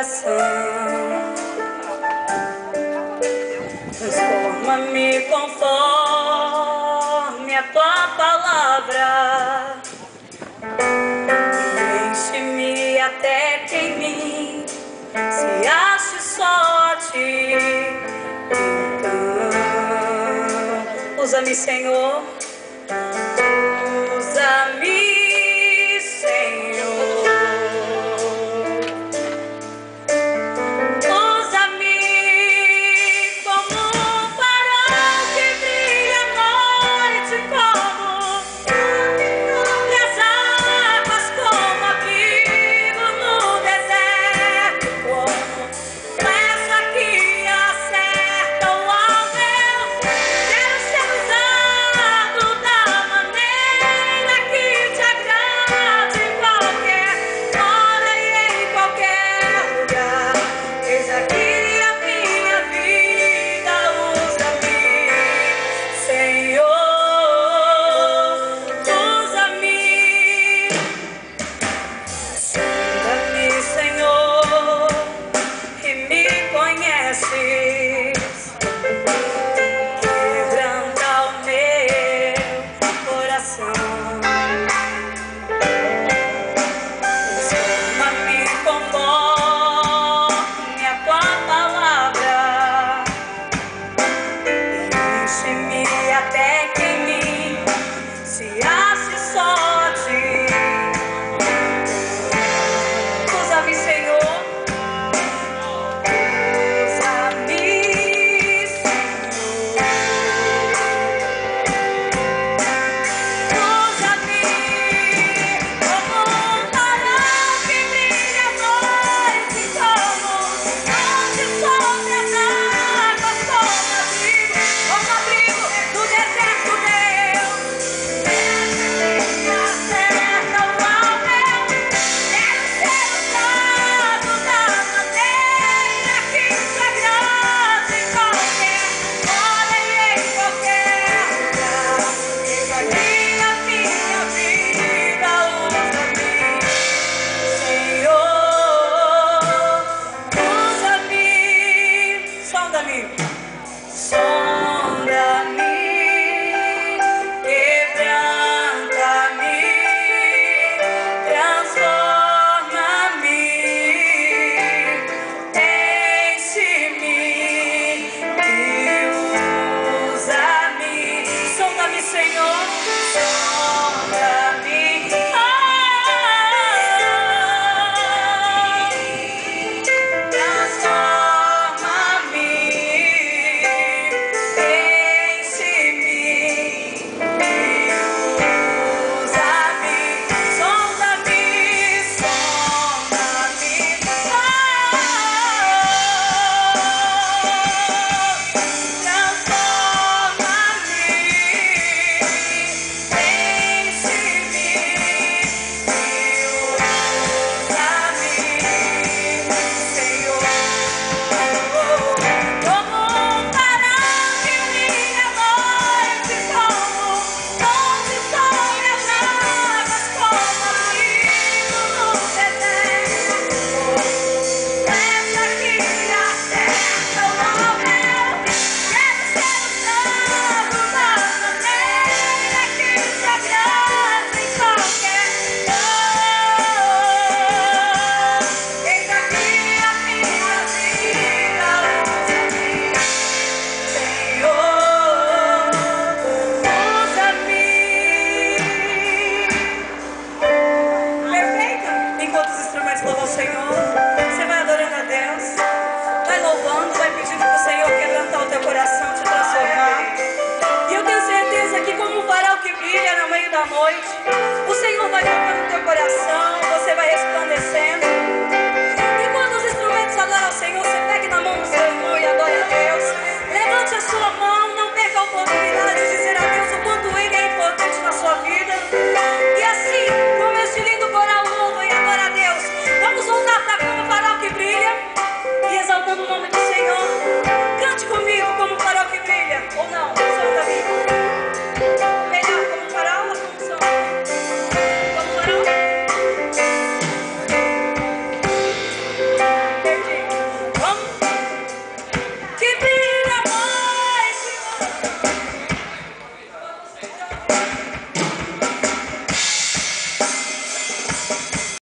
coração. Transforma-me conforme a tua palavra. Enche-me até que em mim se ache só a ti. Então, usa-me, Senhor. Usa-me, Senhor. Usa-me como um farol que brilha à noite, como as águas, como abrigo no deserto, como flecha que acerta o alvo. Quero ser usado da maneira que te agrade, em qualquer hora e em qualquer lugar. Eis aqui a minha vida, usa-me, Senhor, usa-me. Sonda-me, Senhor, e me conheces. Quebranta o meu coração. Transforma-me conforme a tua palavra. Enche-me até que em mim se ache só a ti. Usa-me, Senhor. Usa-me, Senhor. Usa-me como um farol que brilha à noite, como onde sobre as águas, como abrigo no deserto, Deus. Acerta o alvo. Quero ser usado da maneira que te agrade, em qualquer hora e em qualquer lugar. Eis aqui a minha vida, usa-me, Senhor, usa-me. Sonda-me, sonda-me, quebranta-me, transforma-me, enche-me e usa-me. Sonda-me, Senhor, sonda-me. Transforma-me, enche-me e usa-me. Sonda-me, sonda-me. O Senhor vai tocando o teu coração, você vai resplandecendo. E quando os instrumentos adoram ao Senhor, você pegue na mão do Senhor e adore a Deus. Levante a sua mão, não perca a oportunidade de dizer a Deus o quanto Ele é importante na sua vida. E assim, como este lindo coral louva e adora a Deus, vamos voltar para como farol que brilha e exaltando o nome do Senhor. Cante comigo como farol que brilha, ou não, solta-me. Melhor como farol ou como som? Como farol?